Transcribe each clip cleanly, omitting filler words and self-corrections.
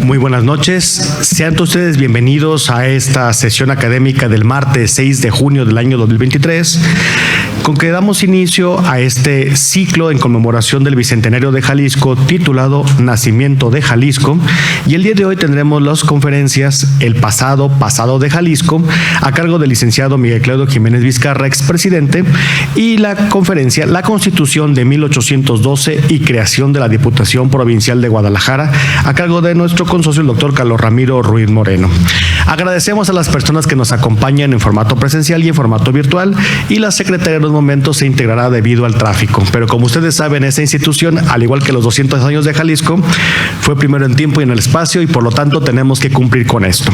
Muy buenas noches. Sean todos ustedes bienvenidos a esta sesión académica del martes 6 de junio del año 2023, con que damos inicio a este ciclo en conmemoración del Bicentenario de Jalisco titulado Nacimiento de Jalisco, y el día de hoy tendremos las conferencias El pasado de Jalisco, a cargo del licenciado Miguel Claudio Jiménez Vizcarra, expresidente, y la conferencia La Constitución de 1812 y creación de la Diputación Provincial de Guadalajara, a cargo de nuestro consocio, el doctor Carlos Ramiro Ruiz Moreno. Agradecemos a las personas que nos acompañan en formato presencial y en formato virtual, y la secretaria en los momentos se integrará debido al tráfico. Pero como ustedes saben, esta institución, al igual que los 200 años de Jalisco, fue primero en tiempo y en el espacio, y por lo tanto tenemos que cumplir con esto.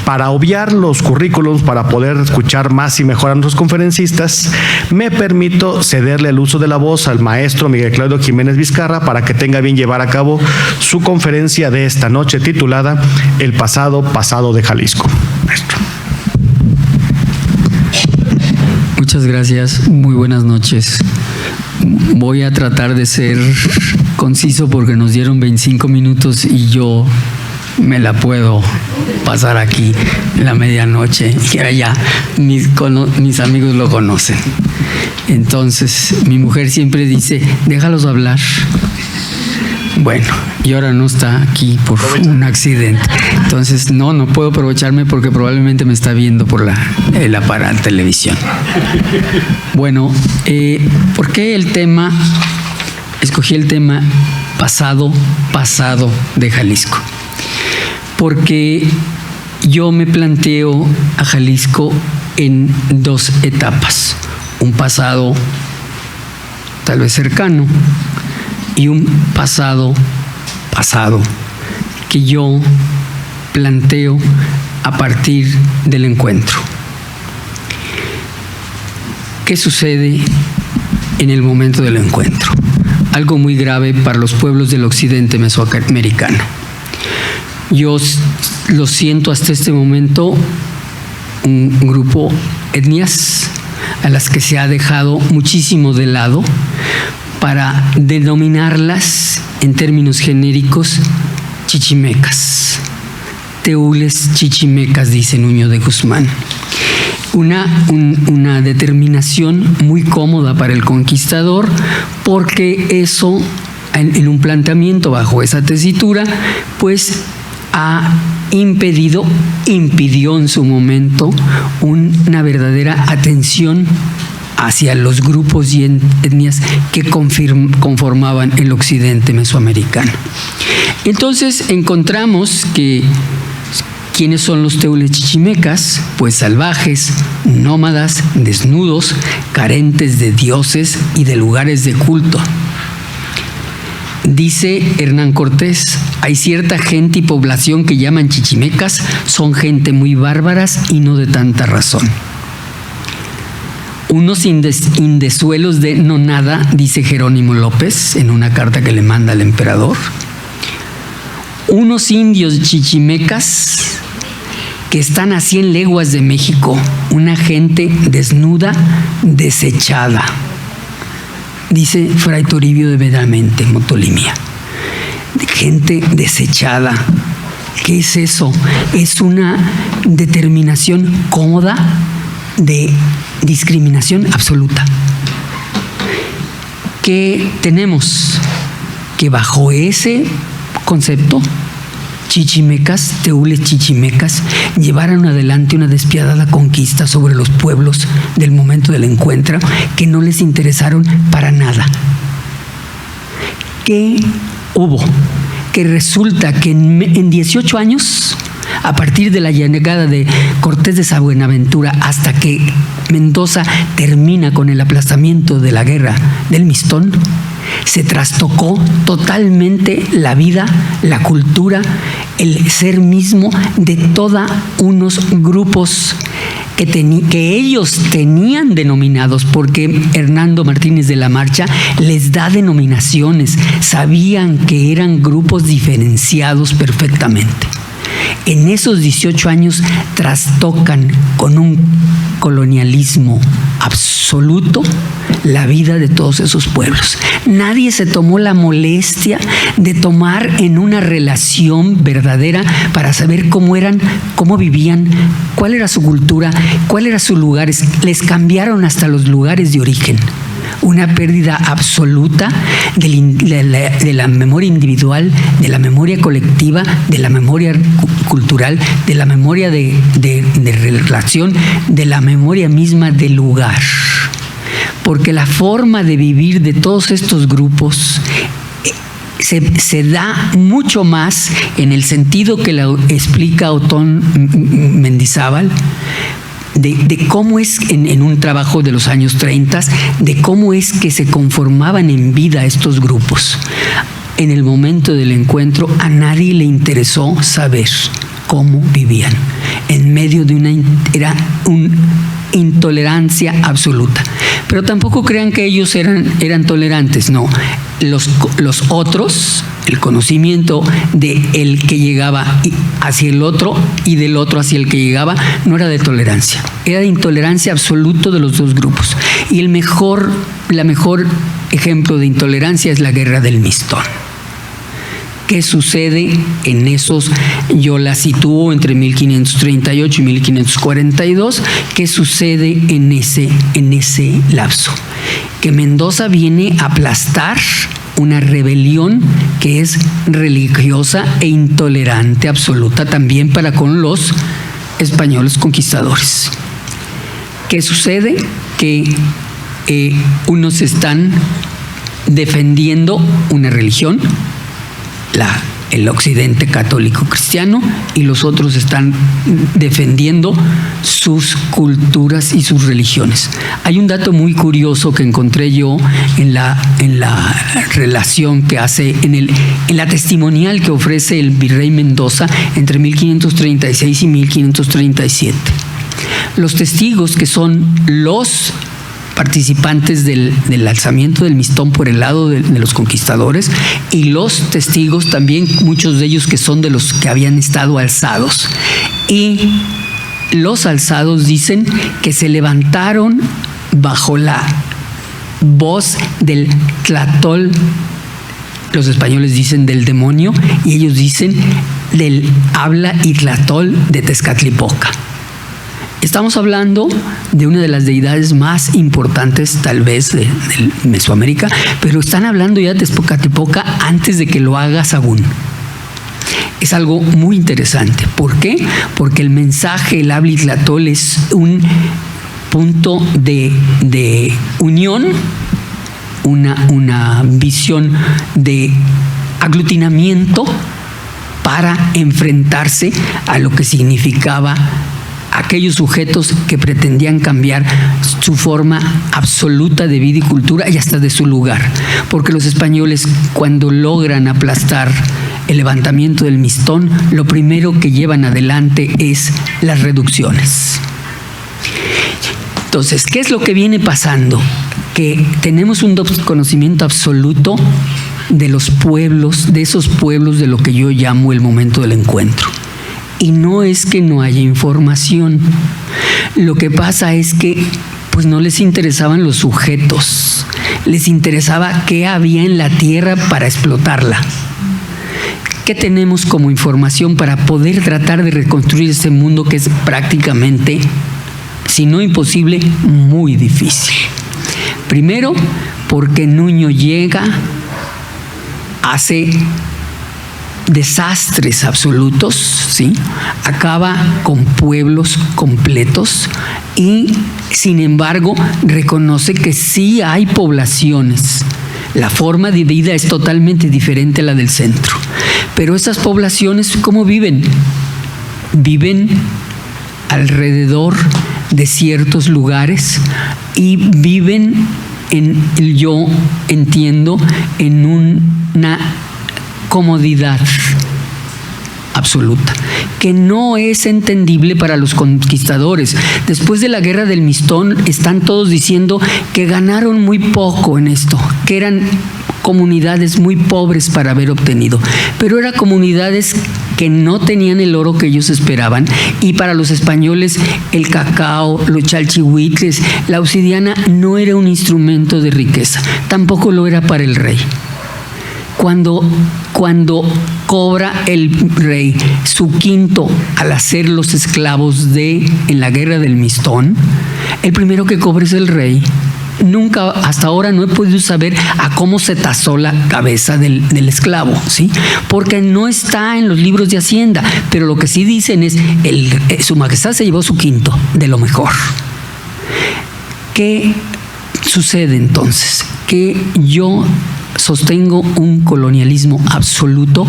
Para obviar los currículums, para poder escuchar más y mejor a nuestros conferencistas, me permito cederle el uso de la voz al maestro Miguel Claudio Jiménez Vizcarra para que tenga bien llevar a cabo su conferencia de esta noche titulada El pasado de Jalisco. Maestro. Muchas gracias, muy buenas noches. Voy a tratar de ser conciso porque nos dieron 25 minutos y yo me la puedo pasar aquí en la medianoche, y allá mis amigos lo conocen. Entonces, mi mujer siempre dice, déjalos hablar. Bueno, y ahora no está aquí por un accidente. Entonces, no puedo aprovecharme porque probablemente me está viendo por el aparato de televisión. Bueno, ¿por qué escogí el tema pasado de Jalisco? Porque yo me planteo a Jalisco en dos etapas. Un pasado tal vez cercano y un pasado que yo planteo a partir del encuentro. ¿Qué sucede en el momento del encuentro? Algo muy grave para los pueblos del occidente mesoamericano. Yo lo siento hasta este momento, un grupo etnias a las que se ha dejado muchísimo de lado para denominarlas en términos genéricos chichimecas. Teules chichimecas, dice Nuño de Guzmán. Una determinación muy cómoda para el conquistador, porque eso, en un planteamiento bajo esa tesitura, pues impidió en su momento una verdadera atención hacia los grupos y etnias que conformaban el occidente mesoamericano. Entonces encontramos que ¿quiénes son los teules chichimecas? Pues salvajes, nómadas, desnudos, carentes de dioses y de lugares de culto. Dice Hernán Cortés, hay cierta gente y población que llaman chichimecas, son gente muy bárbaras y no de tanta razón. Unos indesuelos de nonada, dice Jerónimo López en una carta que le manda al emperador. Unos indios chichimecas que están a 100 leguas de México, una gente desnuda, desechada. Dice Fray Toribio de Benavente, Motolimia. Gente desechada. ¿Qué es eso? Es una determinación cómoda de discriminación absoluta. ¿Qué tenemos? Que bajo ese concepto, chichimecas, teules chichimecas, llevaron adelante una despiadada conquista sobre los pueblos del momento del encuentro que no les interesaron para nada. ¿Qué hubo? Que resulta que en 18 años, a partir de la llegada de Cortés de Buenaventura hasta que Mendoza termina con el aplastamiento de la guerra del Mistón, se trastocó totalmente la vida, la cultura, el ser mismo de todos unos grupos que ellos tenían denominados, porque Hernando Martínez de la Marcha les da denominaciones, sabían que eran grupos diferenciados perfectamente. En esos 18 años trastocan con un colonialismo absurdo absoluto la vida de todos esos pueblos. Nadie se tomó la molestia de tomar en una relación verdadera para saber cómo eran, cómo vivían, cuál era su cultura, cuál era sus lugares. Les cambiaron hasta los lugares de origen. Una pérdida absoluta de la memoria individual, de la memoria colectiva, de la memoria cultural, de la memoria de relación, de la memoria misma del lugar. Porque la forma de vivir de todos estos grupos se da mucho más en el sentido que la explica Otón Mendizábal, de cómo es en un trabajo de los años 30, de cómo es que se conformaban en vida estos grupos. En el momento del encuentro a nadie le interesó saber cómo vivían. En medio de una intolerancia absoluta. Pero tampoco crean que ellos eran tolerantes, no. Los otros, el conocimiento de el que llegaba hacia el otro y del otro hacia el que llegaba, no era de tolerancia, era de intolerancia absoluta de los dos grupos. Y la mejor ejemplo de intolerancia es la guerra del Mistón. ¿Qué sucede en esos? Yo la sitúo entre 1538 y 1542. ¿Qué sucede en ese lapso? Que Mendoza viene a aplastar una rebelión que es religiosa e intolerante absoluta también para con los españoles conquistadores. ¿Qué sucede? Que unos están defendiendo una religión, el occidente católico cristiano, y los otros están defendiendo sus culturas y sus religiones. Hay un dato muy curioso que encontré yo en la relación que hace, en la testimonial que ofrece el virrey Mendoza entre 1536 y 1537. Los testigos, que son los participantes del alzamiento del Mistón por el lado de los conquistadores, y los testigos también, muchos de ellos que son de los que habían estado alzados. Y los alzados dicen que se levantaron bajo la voz del tlatol, los españoles dicen del demonio, y ellos dicen del habla y tlatol de Tezcatlipoca. Estamos hablando de una de las deidades más importantes tal vez de Mesoamérica, pero están hablando ya de Tezcatlipoca antes de que lo haga Sagún. Es algo muy interesante. ¿Por qué? Porque el mensaje, el habla y tlatol, es un punto de unión, una visión de aglutinamiento para enfrentarse a lo que significaba aquellos sujetos que pretendían cambiar su forma absoluta de vida y cultura y hasta de su lugar. Porque los españoles, cuando logran aplastar el levantamiento del Mistón, lo primero que llevan adelante es las reducciones. Entonces, ¿qué es lo que viene pasando? Que tenemos un conocimiento absoluto de los pueblos, de esos pueblos, de lo que yo llamo el momento del encuentro. Y no es que no haya información. Lo que pasa es que pues no les interesaban los sujetos, les interesaba qué había en la tierra para explotarla. ¿Qué tenemos como información para poder tratar de reconstruir este mundo que es prácticamente, si no imposible, muy difícil? Primero, porque Nuño llega, hace desastres absolutos, ¿sí? Acaba con pueblos completos y, sin embargo, reconoce que sí hay poblaciones. La forma de vida es totalmente diferente a la del centro. Pero esas poblaciones, ¿cómo viven? Viven alrededor de ciertos lugares y viven yo entiendo, en una comodidad absoluta, que no es entendible para los conquistadores. Después de la guerra del Mistón, están todos diciendo que ganaron muy poco en esto, que eran comunidades muy pobres para haber obtenido, pero eran comunidades que no tenían el oro que ellos esperaban, y para los españoles el cacao, los chalchihuitles, la obsidiana no era un instrumento de riqueza, tampoco lo era para el rey. Cuando cobra el rey su quinto al hacer los esclavos en la guerra del Mistón, el primero que cobra es el rey. Nunca, hasta ahora no he podido saber a cómo se tasó la cabeza del esclavo, ¿sí? Porque no está en los libros de Hacienda, pero lo que sí dicen es, su majestad se llevó su quinto, de lo mejor. ¿Qué sucede entonces? Que yo sostengo un colonialismo absoluto,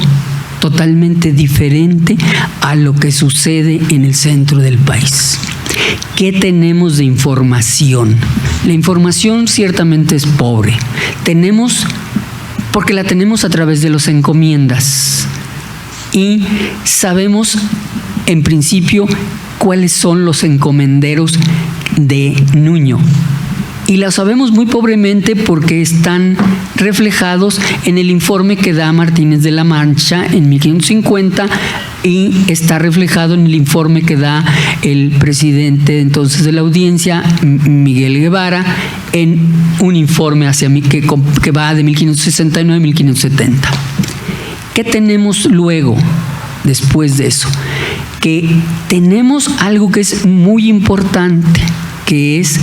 totalmente diferente a lo que sucede en el centro del país. ¿Qué tenemos de información? La información ciertamente es pobre. Porque la tenemos a través de las encomiendas. Y sabemos, en principio, cuáles son los encomenderos de Nuño. Y la sabemos muy pobremente porque están reflejados en el informe que da Martínez de la Mancha en 1550 y está reflejado en el informe que da el presidente entonces de la audiencia, Miguel Guevara, en un informe que va de 1569 a 1570. ¿Qué tenemos luego, después de eso? Que tenemos algo que es muy importante, que es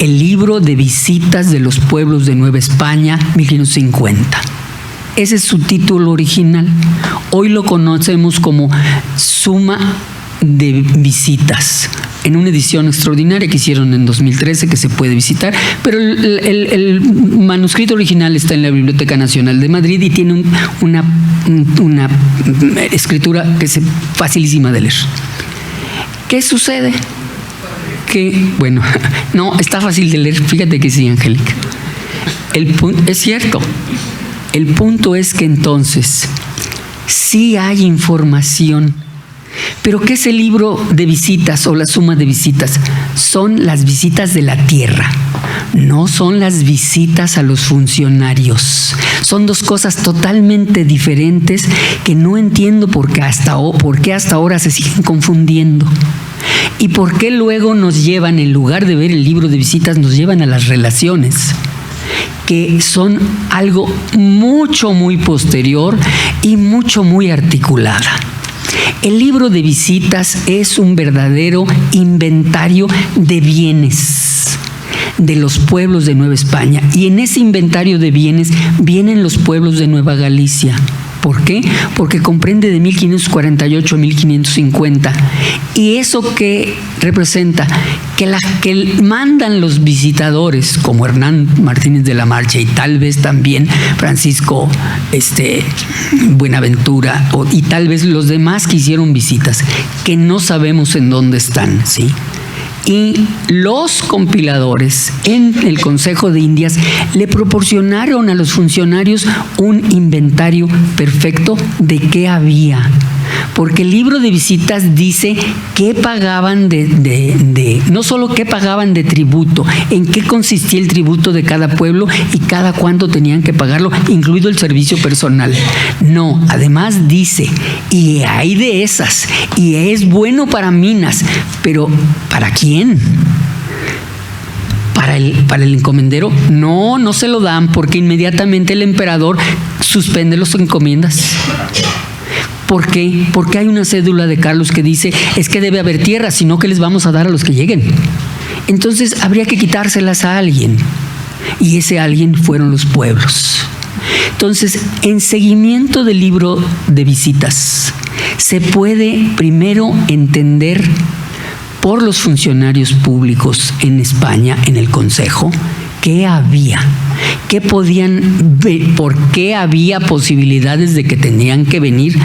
el libro de visitas de los pueblos de Nueva España, 1550. Ese es su título original. Hoy lo conocemos como Suma de Visitas, en una edición extraordinaria que hicieron en 2013 que se puede visitar, pero el manuscrito original está en la Biblioteca Nacional de Madrid y tiene una escritura que es facilísima de leer. ¿Qué sucede? Bueno, no, está fácil de leer, fíjate que sí, Angélica. Es cierto. El punto es que entonces sí hay información. Pero ¿qué es el libro de visitas o la suma de visitas? Son las visitas de la tierra, no son las visitas a los funcionarios. Son dos cosas totalmente diferentes que no entiendo por qué hasta ahora se siguen confundiendo. ¿Y por qué luego nos llevan, en lugar de ver el libro de visitas, nos llevan a las relaciones? Que son algo muy posterior y muy articulada. El libro de visitas es un verdadero inventario de bienes de los pueblos de Nueva España, y en ese inventario de bienes vienen los pueblos de Nueva Galicia. ¿Por qué? Porque comprende de 1548 a 1550. ¿Y eso qué representa? Que mandan los visitadores, como Hernán Martínez de la Mancha y tal vez también Francisco Buenaventura, y tal vez los demás que hicieron visitas, que no sabemos en dónde están, ¿sí? Y los compiladores en el Consejo de Indias le proporcionaron a los funcionarios un inventario perfecto de qué había. Porque el libro de visitas dice qué pagaban no solo qué pagaban de tributo, en qué consistía el tributo de cada pueblo y cada cuánto tenían que pagarlo, incluido el servicio personal. No, además dice, y hay de esas, y es bueno para minas, pero ¿para quién? ¿Para el encomendero? No se lo dan, porque inmediatamente el emperador suspende las encomiendas. ¿Por qué? Porque hay una cédula de Carlos que dice, es que debe haber tierra, sino que les vamos a dar a los que lleguen. Entonces habría que quitárselas a alguien, y ese alguien fueron los pueblos. Entonces, en seguimiento del libro de visitas, se puede primero entender por los funcionarios públicos en España, en el Consejo, qué había, qué podían ver, por qué había posibilidades de que tenían que venir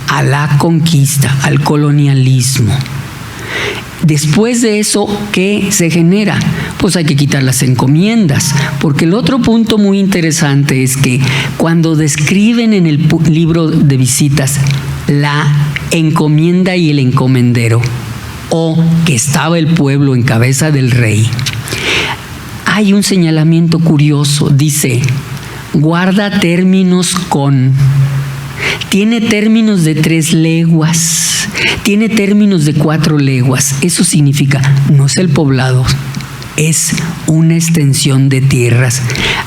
a la conquista, al colonialismo. Después de eso, ¿qué se genera? Pues hay que quitar las encomiendas, porque el otro punto muy interesante es que cuando describen en el libro de visitas la encomienda y el encomendero, o que estaba el pueblo en cabeza del rey, hay un señalamiento curioso, dice, guarda términos con. tiene términos de 3 leguas, tiene términos de 4 leguas. Eso significa, no es el poblado, es una extensión de tierras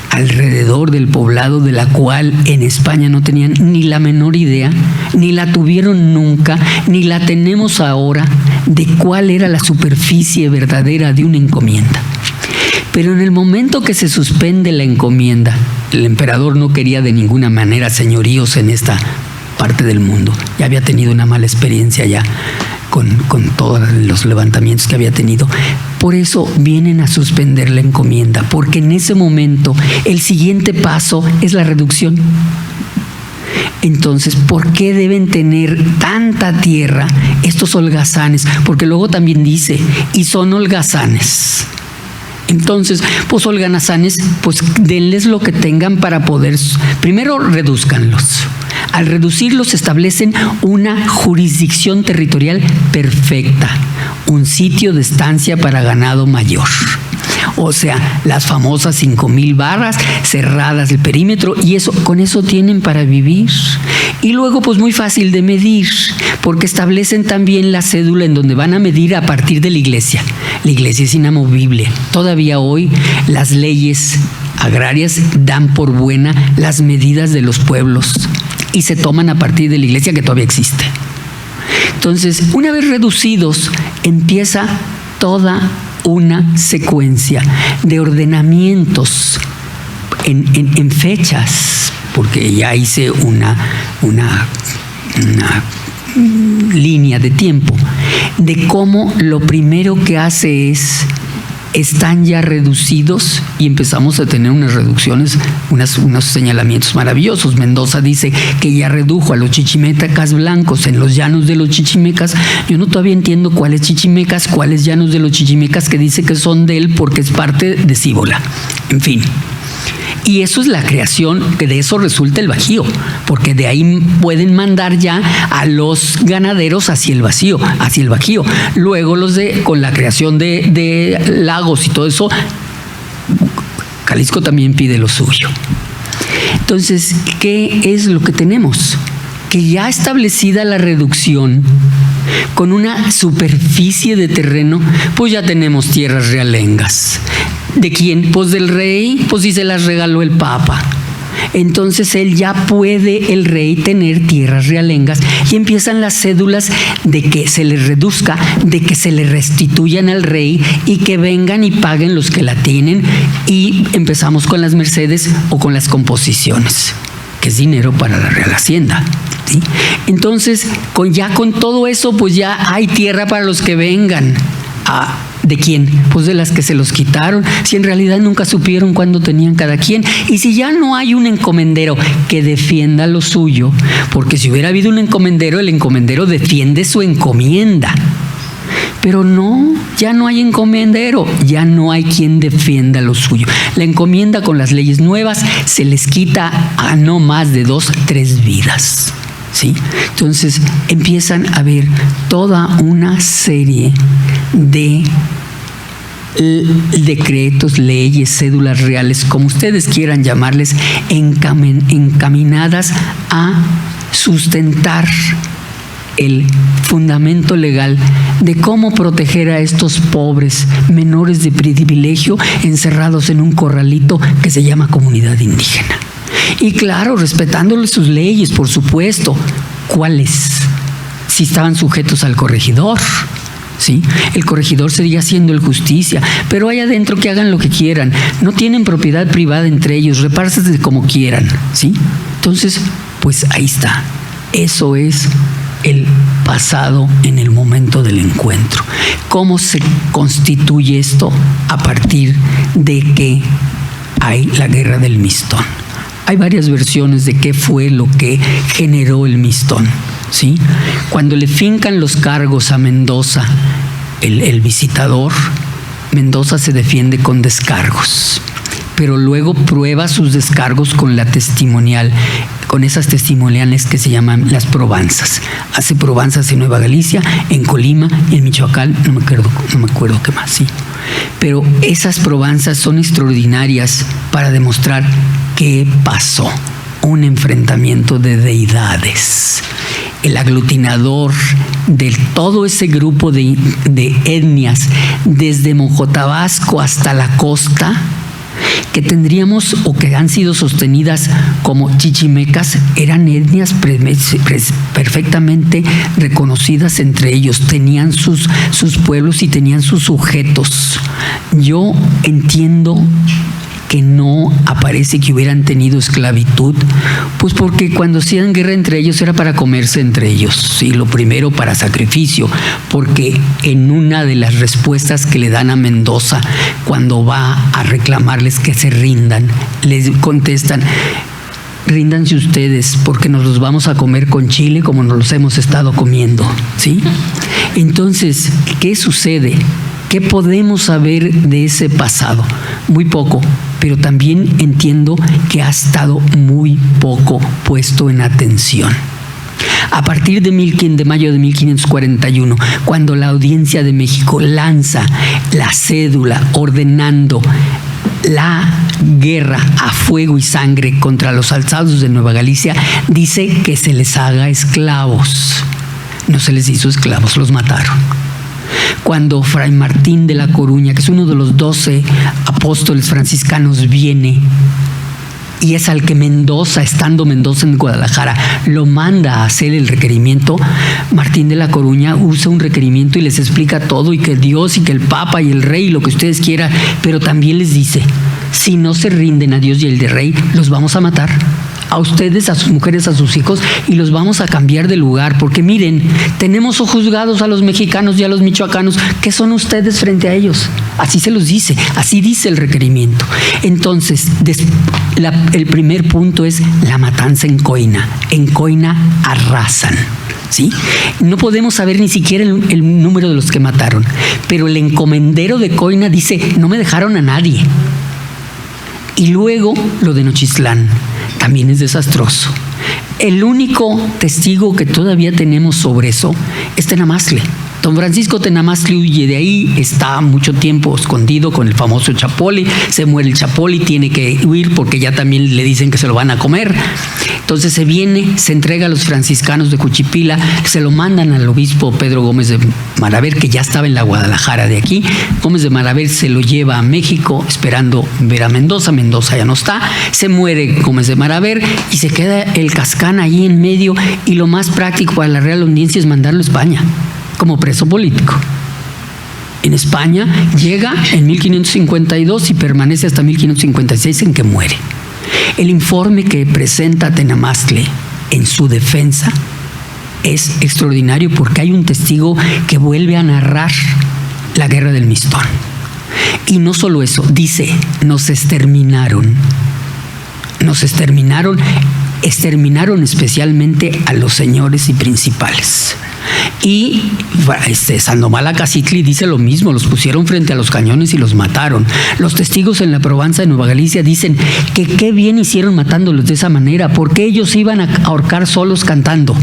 alrededor del poblado, de la cual en España no tenían ni la menor idea, ni la tuvieron nunca, ni la tenemos ahora, de cuál era la superficie verdadera de una encomienda. Pero en el momento que se suspende la encomienda, el emperador no quería de ninguna manera señoríos en esta parte del mundo. Ya había tenido una mala experiencia ya con todos los levantamientos que había tenido. Por eso vienen a suspender la encomienda, porque en ese momento el siguiente paso es la reducción. Entonces, ¿por qué deben tener tanta tierra estos holgazanes? Porque luego también dice, y son holgazanes. Entonces, pues holgazanes, pues denles lo que tengan para poder, primero reduzcanlos. Al reducirlos establecen una jurisdicción territorial perfecta, un sitio de estancia para ganado mayor. O sea, las famosas 5,000 barras cerradas el perímetro, y eso, con eso tienen para vivir. Y luego, pues muy fácil de medir, porque establecen también la cédula en donde van a medir a partir de la iglesia. La iglesia es inamovible. Todavía hoy las leyes agrarias dan por buena las medidas de los pueblos y se toman a partir de la iglesia, que todavía existe. Entonces, una vez reducidos, empieza toda una secuencia de ordenamientos en fechas, porque ya hice una línea de tiempo de cómo lo primero que hace es, están ya reducidos y empezamos a tener unas reducciones, unos señalamientos maravillosos. Mendoza dice que ya redujo a los chichimecas blancos en los llanos de los chichimecas. Yo no todavía entiendo cuáles chichimecas, cuáles llanos de los chichimecas, que dice que son de él porque es parte de Cíbola. En fin. Y eso es la creación, que de eso resulta el Bajío, porque de ahí pueden mandar ya a los ganaderos hacia el Bajío. Luego con la creación de lagos y todo eso, Jalisco también pide lo suyo. Entonces, ¿qué es lo que tenemos? Que ya establecida la reducción, con una superficie de terreno, pues ya tenemos tierras realengas. ¿De quién? Pues del rey, pues si se las regaló el Papa. Entonces él ya puede, el rey, tener tierras realengas, y empiezan las cédulas de que se les reduzca, de que se le restituyan al rey y que vengan y paguen los que la tienen, y empezamos con las mercedes o con las composiciones, que es dinero para la Real Hacienda, ¿sí? Entonces, ya con todo eso, pues ya hay tierra para los que vengan. ¿De quién? Pues de las que se los quitaron, si en realidad nunca supieron cuándo tenían cada quien. Y si ya no hay un encomendero que defienda lo suyo, porque si hubiera habido un encomendero, el encomendero defiende su encomienda. Pero no, ya no hay encomendero, ya no hay quien defienda lo suyo. La encomienda, con las leyes nuevas, se les quita a no más de 2, 3 vidas. ¿Sí? Entonces empiezan a ver toda una serie de decretos, leyes, cédulas reales, como ustedes quieran llamarles, encaminadas a sustentar el fundamento legal de cómo proteger a estos pobres menores de privilegio encerrados en un corralito que se llama comunidad indígena. Y claro, respetándole sus leyes, por supuesto. ¿Cuáles? Si estaban sujetos al corregidor, ¿sí? El corregidor seguía haciendo el justicia, pero allá adentro que hagan lo que quieran. No tienen propiedad privada entre ellos, repártanse como quieran, ¿sí? Entonces, pues ahí está. Eso es el pasado en el momento del encuentro. ¿Cómo se constituye esto? A partir de que hay la guerra del Mistón. Hay varias versiones de qué fue lo que generó el Mistón, ¿sí? Cuando le fincan los cargos a Mendoza, el visitador, Mendoza se defiende con descargos, pero luego prueba sus descargos con la testimonial, con esas testimoniales que se llaman las probanzas. Hace probanzas en Nueva Galicia, en Colima, en Michoacán, no me acuerdo qué más, sí. Pero esas probanzas son extraordinarias para demostrar qué pasó, un enfrentamiento de deidades. El aglutinador de todo ese grupo de etnias, desde Mojotabasco hasta la costa, que tendríamos o que han sido sostenidas como chichimecas, eran etnias perfectamente reconocidas entre ellos, tenían sus pueblos y tenían sus sujetos. Yo entiendo que no aparece que hubieran tenido esclavitud, pues porque cuando hacían guerra entre ellos era para comerse entre ellos, y lo primero para sacrificio, porque en una de las respuestas que le dan a Mendoza cuando va a reclamarles que se rindan, les contestan: ríndanse ustedes porque nos los vamos a comer con chile como nos los hemos estado comiendo, ¿sí? Entonces, ¿qué sucede? ¿Qué podemos saber de ese pasado? Muy poco, pero también entiendo que ha estado muy poco puesto en atención. A partir de mayo de 1541, cuando la Audiencia de México lanza la cédula ordenando la guerra a fuego y sangre contra los alzados de Nueva Galicia, dice que se les haga esclavos. No se les hizo esclavos, los mataron. Cuando Fray Martín de la Coruña, que es uno de los 12 apóstoles franciscanos, viene y es al que Mendoza, estando Mendoza en Guadalajara, lo manda a hacer el requerimiento, Martín de la Coruña usa un requerimiento y les explica todo, y que Dios y que el Papa y el Rey, lo que ustedes quieran, pero también les dice: si no se rinden a Dios y el de Rey, los vamos a matar. A ustedes, a sus mujeres, a sus hijos, y los vamos a cambiar de lugar, porque miren, tenemos juzgados a los mexicanos y a los michoacanos, que son ustedes frente a ellos. Así se los dice, así dice el requerimiento. Entonces, el primer punto es la matanza en Coina. En Coina arrasan, ¿sí? No podemos saber ni siquiera el número de los que mataron, pero el encomendero de Coina dice: no me dejaron a nadie. Y luego lo de Nochistlán también es desastroso. El único testigo que todavía tenemos sobre eso es Tenamaztle. Don Francisco Tenamaztle huye de ahí, está mucho tiempo escondido con el famoso Chapoli, se muere el Chapoli, tiene que huir porque ya también le dicen que se lo van a comer. Entonces se viene, se entrega a los franciscanos de Cuchipila, se lo mandan al obispo Pedro Gómez de Maraver, que ya estaba en la Guadalajara de aquí. Gómez de Maraver se lo lleva a México esperando ver a Mendoza. Mendoza ya no está, se muere Gómez de Maraver y se queda el Cascán ahí en medio, y lo más práctico para la Real Audiencia es mandarlo a España como preso político. En España llega en 1552 y permanece hasta 1556, en que muere. El informe que presenta Tenamaztle en su defensa es extraordinario, porque hay un testigo que vuelve a narrar la guerra del Mistón. Y no solo eso, dice: nos exterminaron especialmente a los señores y principales. Y Sandoval Acacitli dice lo mismo: los pusieron frente a los cañones y los mataron. Los testigos en la Provenza de Nueva Galicia dicen que qué bien hicieron matándolos de esa manera, porque ellos iban a ahorcar solos cantando.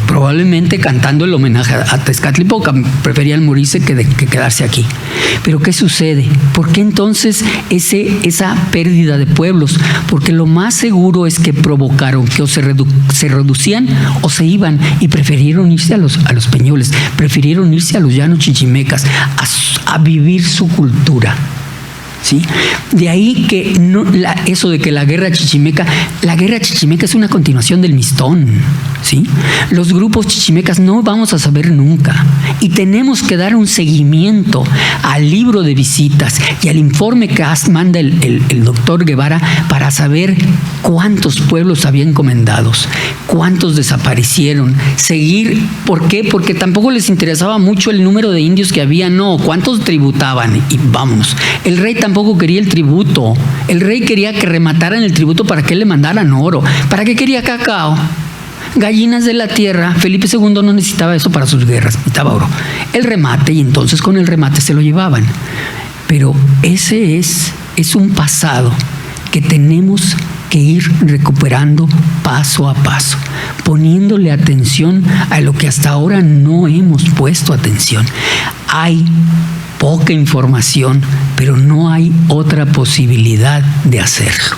Probablemente cantando el homenaje a Tezcatlipoca, preferían morirse que quedarse aquí. Pero ¿qué sucede? ¿Por qué entonces esa pérdida de pueblos? Porque lo más seguro es que provocaron que o se reducían o se iban, y prefirieron irse a los peñoles, prefirieron irse a los llanos chichimecas, a vivir su cultura. ¿Sí? De ahí que eso de que la guerra chichimeca es una continuación del Mistón, ¿sí? Los grupos chichimecas no vamos a saber nunca, y tenemos que dar un seguimiento al libro de visitas y al informe que manda el doctor Guevara para saber cuántos pueblos había encomendados, cuántos desaparecieron, seguir. ¿Por qué? Porque tampoco les interesaba mucho el número de indios que había, no, cuántos tributaban, y vámonos. El rey tampoco quería el tributo. El rey quería que remataran el tributo para que le mandaran oro. ¿Para qué quería cacao? Gallinas de la tierra. Felipe II no necesitaba eso para sus guerras, necesitaba oro. El remate, y entonces con el remate se lo llevaban. Pero ese es un pasado que tenemos que ir recuperando paso a paso, poniéndole atención a lo que hasta ahora no hemos puesto atención. Hay poca información, pero no hay otra posibilidad de hacerlo.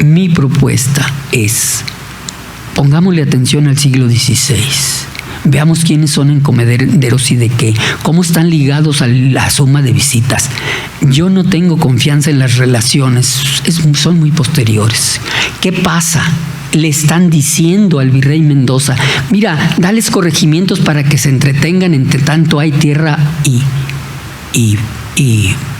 Mi propuesta es, pongámosle atención al siglo XVI. Veamos quiénes son encomederos y de qué, cómo están ligados a la suma de visitas. Yo no tengo confianza en las relaciones, son muy posteriores. ¿Qué pasa? Le están diciendo al virrey Mendoza, mira, dales corregimientos para que se entretengan, entre tanto hay tierra y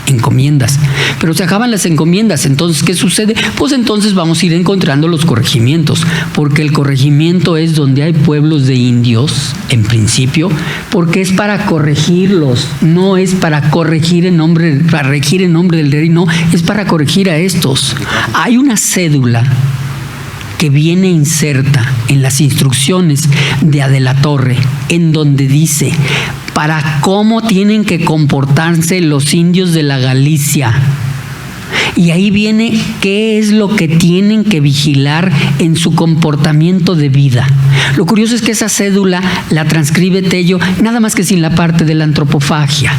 encomiendas. Pero se acaban las encomiendas, entonces ¿qué sucede? Pues entonces vamos a ir encontrando los corregimientos, porque el corregimiento es donde hay pueblos de indios, en principio, porque es para corregirlos, no es para corregir para regir en nombre del rey, no, es para corregir a estos. Hay una cédula que viene inserta en las instrucciones de Adela Torre, en donde dice para cómo tienen que comportarse los indios de la Galicia. Y ahí viene qué es lo que tienen que vigilar en su comportamiento de vida. Lo curioso es que esa cédula la transcribe Tello, nada más que sin la parte de la antropofagia.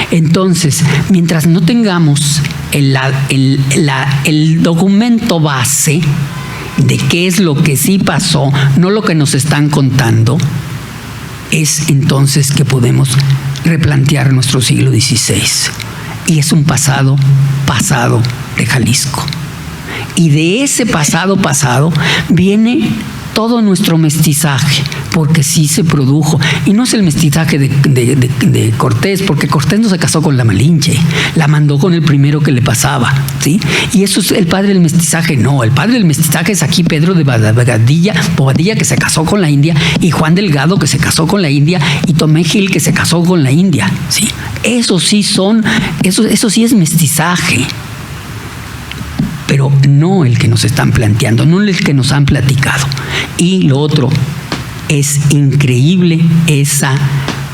Entonces, mientras no tengamos el documento base de qué es lo que sí pasó, no lo que nos están contando, es entonces que podemos replantear nuestro siglo XVI. Y es un pasado de Jalisco. Y de ese pasado viene todo nuestro mestizaje, porque sí se produjo. Y no es el mestizaje de Cortés, porque Cortés no se casó con la Malinche, la mandó con el primero que le pasaba, ¿sí? Y eso es el padre del mestizaje. No, el padre del mestizaje es aquí Pedro de Bobadilla, que se casó con la India, y Juan Delgado, que se casó con la India, y Tomé Gil, que se casó con la India, ¿sí? Eso sí es mestizaje. Pero no el que nos están planteando, no el que nos han platicado. Y lo otro, es increíble esa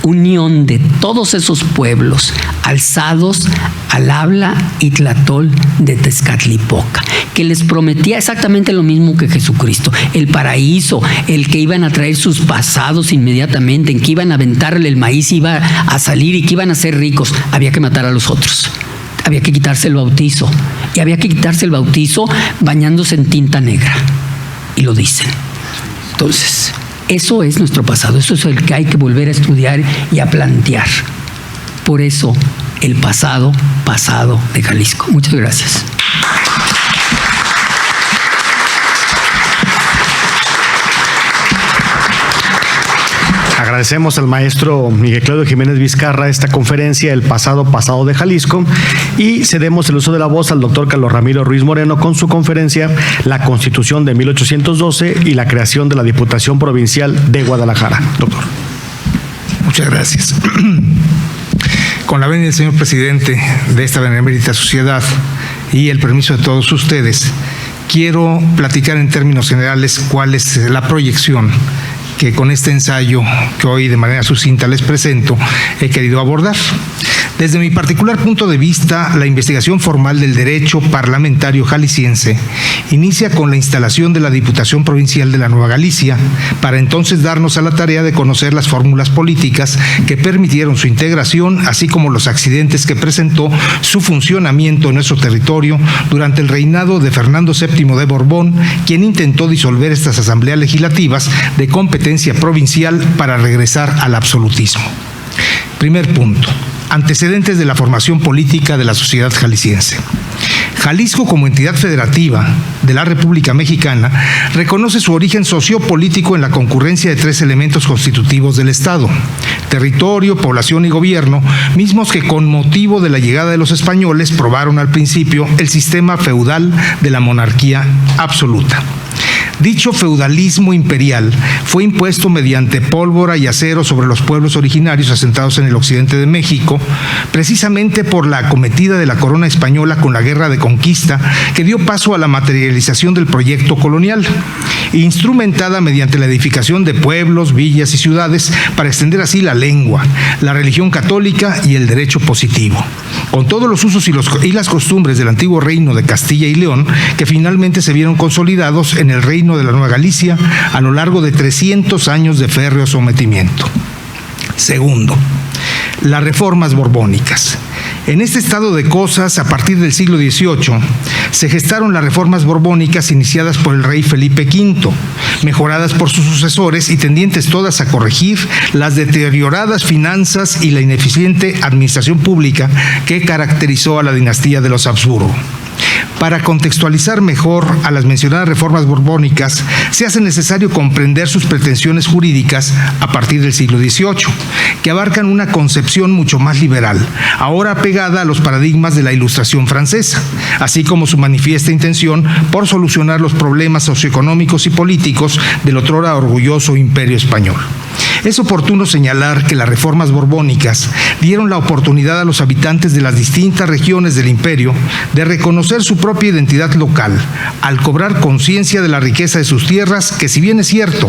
unión de todos esos pueblos alzados al habla itlatol de Tezcatlipoca, que les prometía exactamente lo mismo que Jesucristo, el paraíso, el que iban a traer sus pasados inmediatamente, en que iban a aventarle el maíz, iba a salir y que iban a ser ricos. Había que matar a los otros. Había que quitarse el bautizo. Y había que quitarse el bautizo bañándose en tinta negra. Y lo dicen. Entonces, eso es nuestro pasado. Eso es el que hay que volver a estudiar y a plantear. Por eso, el pasado de Jalisco. Muchas gracias. Agradecemos al maestro Miguel Claudio Jiménez Vizcarra esta conferencia, El pasado de Jalisco, y cedemos el uso de la voz al doctor Carlos Ramiro Ruiz Moreno con su conferencia La Constitución de 1812 y la creación de la Diputación Provincial de Guadalajara. Doctor. Muchas gracias. Con la venia del señor presidente de esta benemérita sociedad y el permiso de todos ustedes, quiero platicar en términos generales cuál es la proyección que con este ensayo que hoy de manera sucinta les presento he querido abordar. Desde mi particular punto de vista, la investigación formal del derecho parlamentario jalisciense inicia con la instalación de la Diputación Provincial de la Nueva Galicia, para entonces darnos a la tarea de conocer las fórmulas políticas que permitieron su integración, así como los accidentes que presentó su funcionamiento en nuestro territorio durante el reinado de Fernando VII de Borbón, quien intentó disolver estas asambleas legislativas de competencia provincial para regresar al absolutismo. Primer punto. Antecedentes de la formación política de la sociedad jalisciense. Jalisco, como entidad federativa de la República Mexicana, reconoce su origen sociopolítico en la concurrencia de tres elementos constitutivos del Estado: territorio, población y gobierno, mismos que con motivo de la llegada de los españoles probaron al principio el sistema feudal de la monarquía absoluta. Dicho feudalismo imperial fue impuesto mediante pólvora y acero sobre los pueblos originarios asentados en el occidente de México, precisamente por la acometida de la corona española con la guerra de conquista que dio paso a la materialización del proyecto colonial, instrumentada mediante la edificación de pueblos, villas y ciudades para extender así la lengua, la religión católica y el derecho positivo, con todos los usos y las costumbres del antiguo reino de Castilla y León, que finalmente se vieron consolidados en el reino de la Nueva Galicia a lo largo de 300 años de férreo sometimiento. Segundo, las reformas borbónicas. En este estado de cosas, a partir del siglo XVIII, se gestaron las reformas borbónicas iniciadas por el rey Felipe V, mejoradas por sus sucesores y tendientes todas a corregir las deterioradas finanzas y la ineficiente administración pública que caracterizó a la dinastía de los Habsburgo. Para contextualizar mejor a las mencionadas reformas borbónicas, se hace necesario comprender sus pretensiones jurídicas a partir del siglo XVIII, que abarcan una concepción mucho más liberal, ahora apegada a los paradigmas de la Ilustración francesa, así como su manifiesta intención por solucionar los problemas socioeconómicos y políticos del otrora orgulloso Imperio español. Es oportuno señalar que las reformas borbónicas dieron la oportunidad a los habitantes de las distintas regiones del imperio de reconocer su propia identidad local, al cobrar conciencia de la riqueza de sus tierras, que si bien es cierto,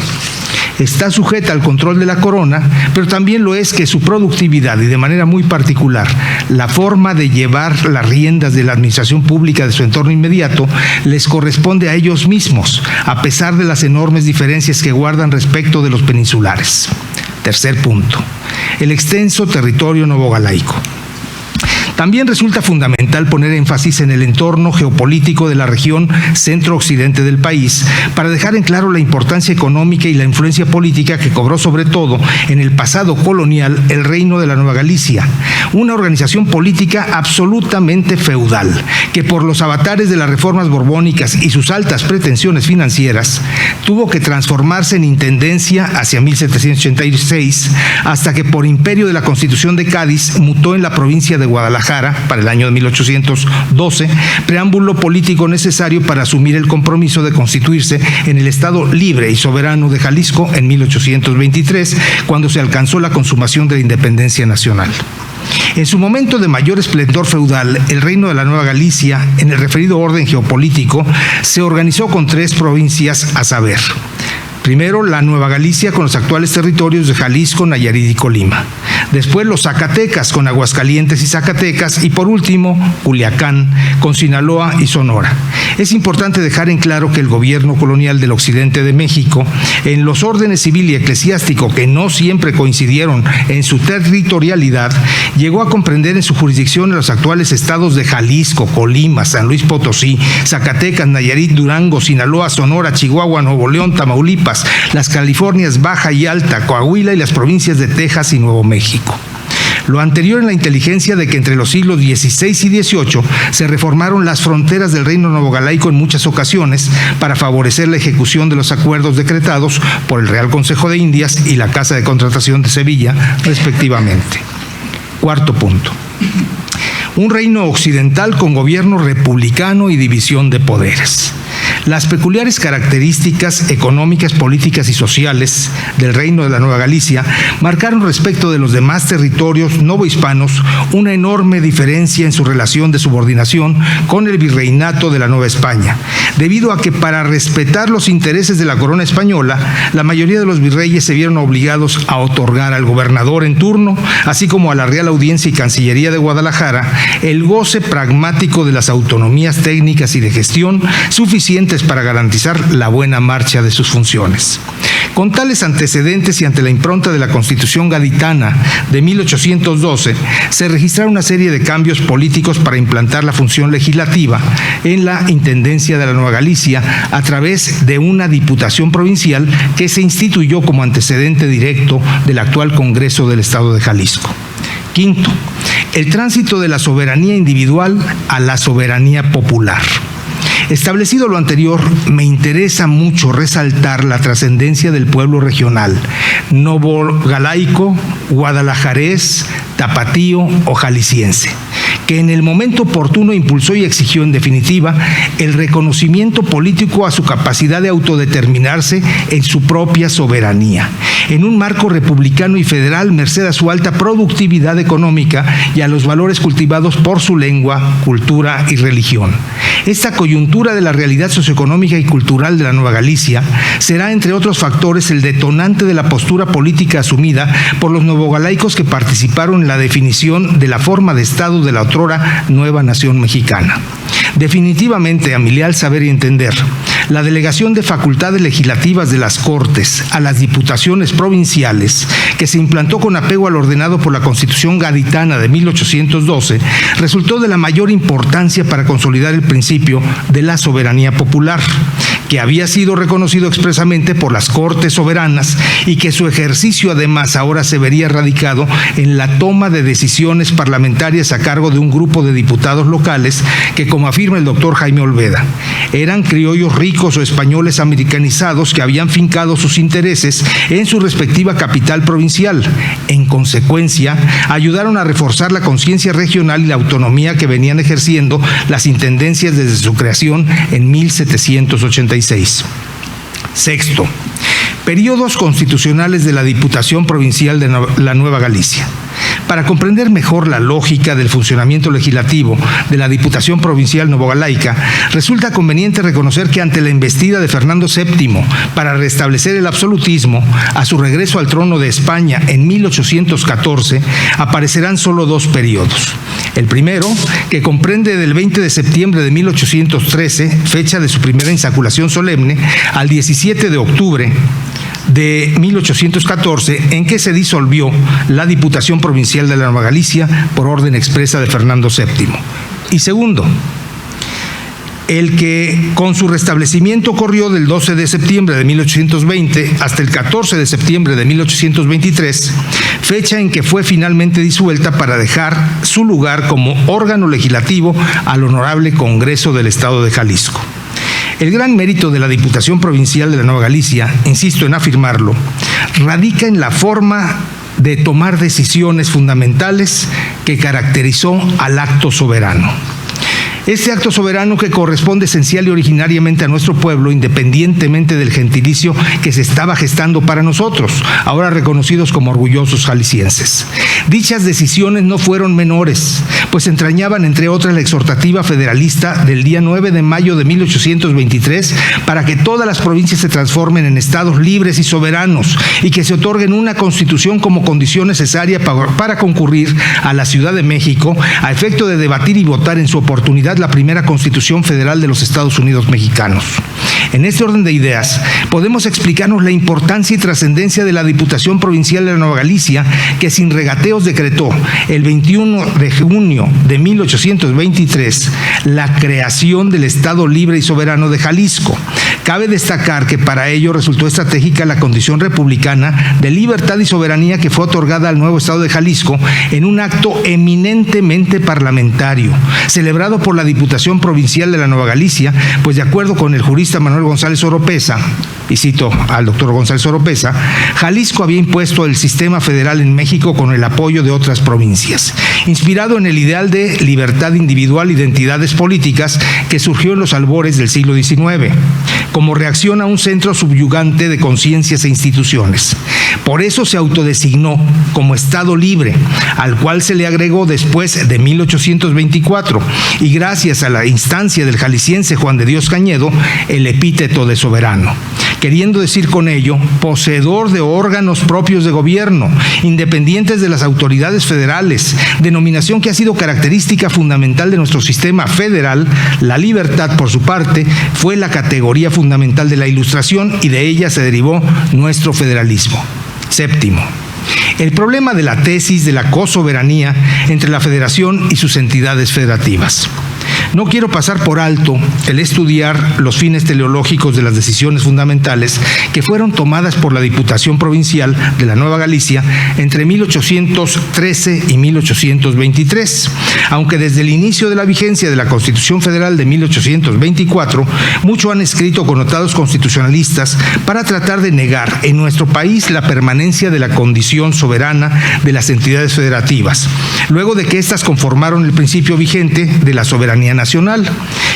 está sujeta al control de la corona, pero también lo es que su productividad y de manera muy particular la forma de llevar las riendas de la administración pública de su entorno inmediato les corresponde a ellos mismos, a pesar de las enormes diferencias que guardan respecto de los peninsulares. Tercer punto, el extenso territorio novogalaico. También resulta fundamental poner énfasis en el entorno geopolítico de la región centro-occidente del país para dejar en claro la importancia económica y la influencia política que cobró sobre todo en el pasado colonial el Reino de la Nueva Galicia, una organización política absolutamente feudal que por los avatares de las reformas borbónicas y sus altas pretensiones financieras tuvo que transformarse en intendencia hacia 1786 hasta que por imperio de la Constitución de Cádiz mutó en la provincia de Guadalajara para el año de 1812, preámbulo político necesario para asumir el compromiso de constituirse en el Estado libre y soberano de Jalisco en 1823, cuando se alcanzó la consumación de la independencia nacional. En su momento de mayor esplendor feudal, el Reino de la Nueva Galicia, en el referido orden geopolítico, se organizó con 3 provincias, a saber: primero, la Nueva Galicia con los actuales territorios de Jalisco, Nayarit y Colima. Después, los Zacatecas con Aguascalientes y Zacatecas. Y por último, Culiacán con Sinaloa y Sonora. Es importante dejar en claro que el gobierno colonial del occidente de México, en los órdenes civil y eclesiástico que no siempre coincidieron en su territorialidad, llegó a comprender en su jurisdicción los actuales estados de Jalisco, Colima, San Luis Potosí, Zacatecas, Nayarit, Durango, Sinaloa, Sonora, Chihuahua, Nuevo León, Tamaulipas, las Californias Baja y Alta, Coahuila y las provincias de Texas y Nuevo México. Lo anterior en la inteligencia de que entre los siglos XVI y XVIII se reformaron las fronteras del Reino Novogalaico en muchas ocasiones para favorecer la ejecución de los acuerdos decretados por el Real Consejo de Indias y la Casa de Contratación de Sevilla, respectivamente. Cuarto punto. Un reino occidental con gobierno republicano y división de poderes. Las peculiares características económicas, políticas y sociales del Reino de la Nueva Galicia marcaron respecto de los demás territorios novohispanos una enorme diferencia en su relación de subordinación con el virreinato de la Nueva España, debido a que para respetar los intereses de la corona española, la mayoría de los virreyes se vieron obligados a otorgar al gobernador en turno, así como a la Real Audiencia y Cancillería de Guadalajara, el goce pragmático de las autonomías técnicas y de gestión suficientes para garantizar la buena marcha de sus funciones. Con tales antecedentes y ante la impronta de la Constitución gaditana de 1812, se registraron una serie de cambios políticos para implantar la función legislativa en la Intendencia de la Nueva Galicia a través de una diputación provincial que se instituyó como antecedente directo del actual Congreso del Estado de Jalisco. Quinto, el tránsito de la soberanía individual a la soberanía popular. Establecido lo anterior, me interesa mucho resaltar la trascendencia del pueblo regional, novogalaico, guadalajarés, tapatío o jalisciense, que en el momento oportuno impulsó y exigió en definitiva el reconocimiento político a su capacidad de autodeterminarse en su propia soberanía, en un marco republicano y federal merced a su alta productividad económica y a los valores cultivados por su lengua, cultura y religión. Esta coyuntura de la realidad socioeconómica y cultural de la Nueva Galicia será, entre otros factores, el detonante de la postura política asumida por los novogalaicos que participaron en la definición de la forma de Estado de la otrora nueva nación mexicana. Definitivamente, a mi leal saber y entender, la delegación de facultades legislativas de las Cortes a las diputaciones provinciales, que se implantó con apego al ordenado por la Constitución gaditana de 1812, resultó de la mayor importancia para consolidar el principio de la soberanía popular, que había sido reconocido expresamente por las Cortes soberanas y que su ejercicio además ahora se vería radicado en la toma de decisiones parlamentarias a cargo de un grupo de diputados locales que, como afirma el doctor Jaime Olveda, eran criollos ricos o españoles americanizados que habían fincado sus intereses en su respectiva capital provincial. En consecuencia, ayudaron a reforzar la conciencia regional y la autonomía que venían ejerciendo las intendencias desde su creación en 1786. Sexto, periodos constitucionales de la Diputación Provincial de la Nueva Galicia. Para comprender mejor la lógica del funcionamiento legislativo de la Diputación Provincial Novogalaica, resulta conveniente reconocer que ante la embestida de Fernando VII para restablecer el absolutismo, a su regreso al trono de España en 1814, aparecerán solo dos periodos. El primero, que comprende del 20 de septiembre de 1813, fecha de su primera insaculación solemne, al 17 de octubre de 1814, en que se disolvió la Diputación Provincial de la Nueva Galicia por orden expresa de Fernando VII. Y segundo, el que con su restablecimiento corrió del 12 de septiembre de 1820 hasta el 14 de septiembre de 1823, fecha en que fue finalmente disuelta para dejar su lugar como órgano legislativo al Honorable Congreso del Estado de Jalisco. El gran mérito de la Diputación Provincial de la Nueva Galicia, insisto en afirmarlo, radica en la forma de tomar decisiones fundamentales que caracterizó al acto soberano. Este acto soberano que corresponde esencial y originariamente a nuestro pueblo, independientemente del gentilicio que se estaba gestando para nosotros, ahora reconocidos como orgullosos jaliscienses. Dichas decisiones no fueron menores, pues entrañaban, entre otras, la exhortativa federalista del día 9 de mayo de 1823 para que todas las provincias se transformen en estados libres y soberanos y que se otorguen una constitución como condición necesaria para concurrir a la Ciudad de México a efecto de debatir y votar en su oportunidad la primera Constitución Federal de los Estados Unidos mexicanos. En este orden de ideas, podemos explicarnos la importancia y trascendencia de la Diputación Provincial de la Nueva Galicia, que sin regateos decretó el 21 de junio de 1823 la creación del Estado Libre y Soberano de Jalisco. Cabe destacar que para ello resultó estratégica la condición republicana de libertad y soberanía que fue otorgada al nuevo Estado de Jalisco en un acto eminentemente parlamentario, celebrado por la Diputación Provincial de la Nueva Galicia, pues de acuerdo con el jurista Manuel González Oropesa, y cito al doctor González Oropesa, Jalisco había impuesto el sistema federal en México con el apoyo de otras provincias, inspirado en el ideal de libertad individual y de identidades políticas que surgió en los albores del siglo XIX, como reacción a un centro subyugante de conciencias e instituciones. Por eso se autodesignó como Estado Libre, al cual se le agregó después de 1824, y gracias a la instancia del jalisciense Juan de Dios Cañedo, el epíteto de soberano, queriendo decir con ello poseedor de órganos propios de gobierno, independientes de las autoridades federales, denominación que ha sido característica fundamental de nuestro sistema federal. La libertad, por su parte, fue la categoría fundamental de la Ilustración y de ella se derivó nuestro federalismo. Séptimo, el problema de la tesis de la cosoberanía entre la Federación y sus entidades federativas. No quiero pasar por alto el estudiar los fines teleológicos de las decisiones fundamentales que fueron tomadas por la Diputación Provincial de la Nueva Galicia entre 1813 y 1823, aunque desde el inicio de la vigencia de la Constitución Federal de 1824, muchos han escrito connotados constitucionalistas para tratar de negar en nuestro país la permanencia de la condición soberana de las entidades federativas, luego de que éstas conformaron el principio vigente de la soberanía nacional,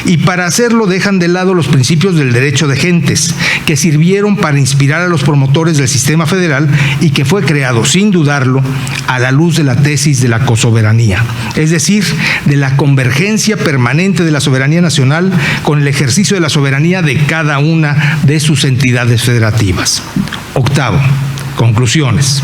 y para hacerlo dejan de lado los principios del derecho de gentes, que sirvieron para inspirar a los promotores del sistema federal y que fue creado, sin dudarlo, a la luz de la tesis de la cosoberanía, es decir, de la convergencia permanente de la soberanía nacional con el ejercicio de la soberanía de cada una de sus entidades federativas. Octavo, conclusiones.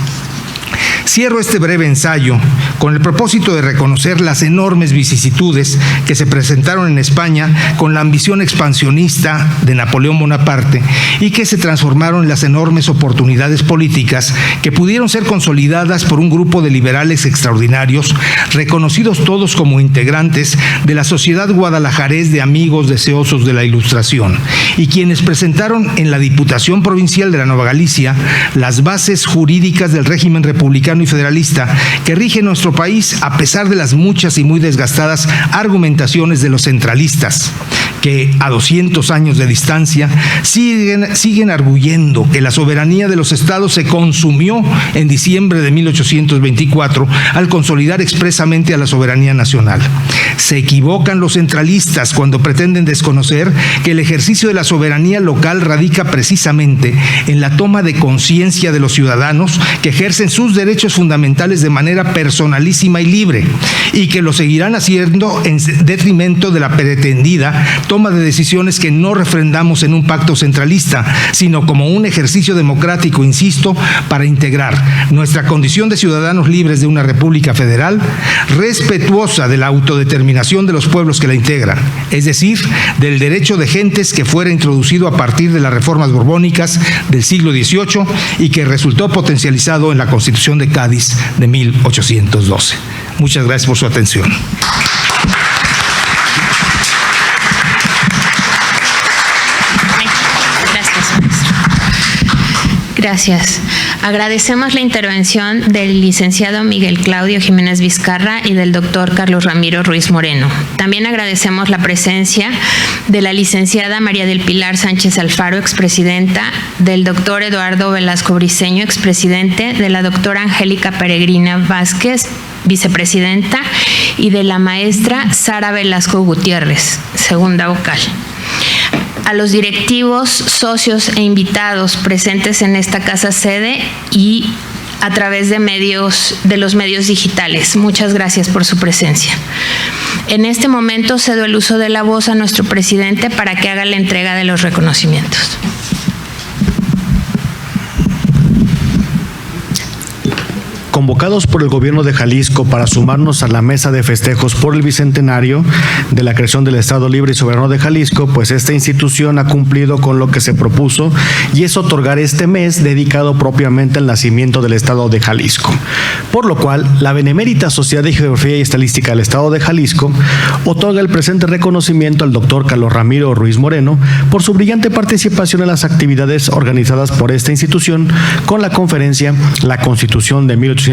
Cierro este breve ensayo con el propósito de reconocer las enormes vicisitudes que se presentaron en España con la ambición expansionista de Napoleón Bonaparte y que se transformaron en las enormes oportunidades políticas que pudieron ser consolidadas por un grupo de liberales extraordinarios, reconocidos todos como integrantes de la sociedad guadalajarés de amigos deseosos de la Ilustración, y quienes presentaron en la Diputación Provincial de la Nueva Galicia las bases jurídicas del régimen republicano y federalista que rige nuestro país, a pesar de las muchas y muy desgastadas argumentaciones de los centralistas, que a 200 años de distancia siguen arguyendo que la soberanía de los estados se consumió en diciembre de 1824 al consolidar expresamente a la soberanía nacional. Se equivocan los centralistas cuando pretenden desconocer que el ejercicio de la soberanía local radica precisamente en la toma de conciencia de los ciudadanos que ejercen sus derechos fundamentales de manera personalísima y libre, y que lo seguirán haciendo en detrimento de la pretendida toma de decisiones que no refrendamos en un pacto centralista, sino como un ejercicio democrático, insisto, para integrar nuestra condición de ciudadanos libres de una república federal, respetuosa de la autodeterminación de los pueblos que la integran, es decir, del derecho de gentes que fuera introducido a partir de las reformas borbónicas del siglo XVIII y que resultó potencializado en la Constitución de Cádiz de 1812. Muchas gracias por su atención. Gracias. Agradecemos la intervención del licenciado Miguel Claudio Jiménez Vizcarra y del doctor Carlos Ramiro Ruiz Moreno. También agradecemos la presencia de la licenciada María del Pilar Sánchez Alfaro, expresidenta, del doctor Eduardo Velasco Briceño, expresidente, de la doctora Angélica Peregrina Vázquez, vicepresidenta, y de la maestra Sara Velasco Gutiérrez, segunda vocal. A los directivos, socios e invitados presentes en esta casa sede y a través de los medios digitales. Muchas gracias por su presencia. En este momento cedo el uso de la voz a nuestro presidente para que haga la entrega de los reconocimientos. Convocados por el Gobierno de Jalisco para sumarnos a la mesa de festejos por el bicentenario de la creación del Estado Libre y Soberano de Jalisco, pues esta institución ha cumplido con lo que se propuso y es otorgar este mes dedicado propiamente al nacimiento del Estado de Jalisco. Por lo cual, la Benemérita Sociedad de Geografía y Estadística del Estado de Jalisco otorga el presente reconocimiento al doctor Carlos Ramiro Ruiz Moreno por su brillante participación en las actividades organizadas por esta institución con la conferencia La Constitución de 1812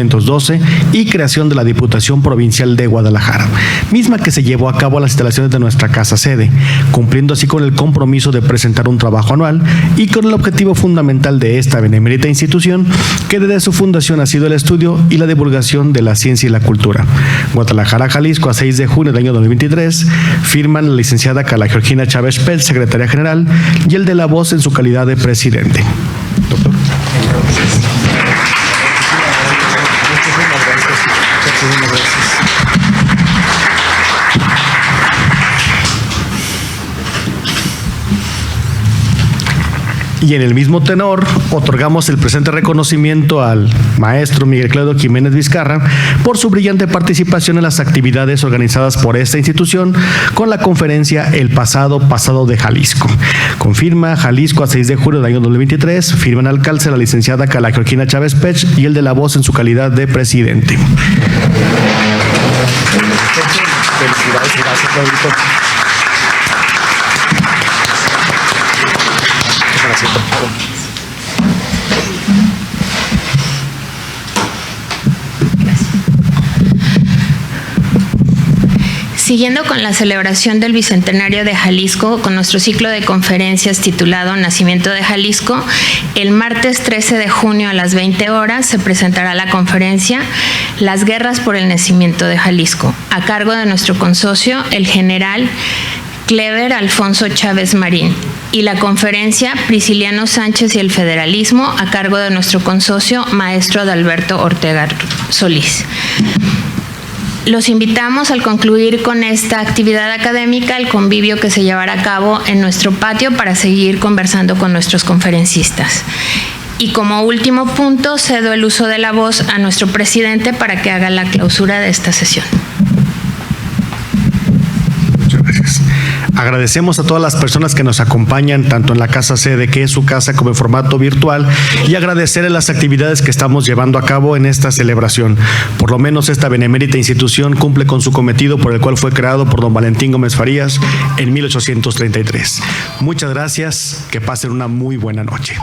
y creación de la Diputación Provincial de Guadalajara, misma que se llevó a cabo a las instalaciones de nuestra casa sede, cumpliendo así con el compromiso de presentar un trabajo anual y con el objetivo fundamental de esta benemérita institución, que desde su fundación ha sido el estudio y la divulgación de la ciencia y la cultura. Guadalajara, Jalisco, a 6 de junio del año 2023, firman la licenciada Carla Georgina Chávez Pérez, secretaria general, y el de la voz en su calidad de presidente. Doctor. Y en el mismo tenor, otorgamos el presente reconocimiento al maestro Miguel Claudio Jiménez Vizcarra por su brillante participación en las actividades organizadas por esta institución con la conferencia El Pasado de Jalisco. Confirma Jalisco a 6 de julio del año 2023, firman alcalde la licenciada Carla Georgina Chávez Pech y el de la voz en su calidad de presidente. Felicidades, gracias, Claudito. Siguiendo con la celebración del Bicentenario de Jalisco, con nuestro ciclo de conferencias titulado Nacimiento de Jalisco, el martes 13 de junio a las 20 horas se presentará la conferencia Las guerras por el nacimiento de Jalisco, a cargo de nuestro consocio, el general Clever Alfonso Chávez Marín, y la conferencia Prisciliano Sánchez y el federalismo, a cargo de nuestro consocio, maestro Adalberto Ortega Solís. Los invitamos al concluir con esta actividad académica al convivio que se llevará a cabo en nuestro patio para seguir conversando con nuestros conferencistas. Y como último punto, cedo el uso de la voz a nuestro presidente para que haga la clausura de esta sesión. Muchas gracias. Agradecemos a todas las personas que nos acompañan, tanto en la casa sede, que es su casa, como en formato virtual, y agradecerles las actividades que estamos llevando a cabo en esta celebración. Por lo menos esta benemérita institución cumple con su cometido por el cual fue creado por don Valentín Gómez Farías en 1833. Muchas gracias, que pasen una muy buena noche.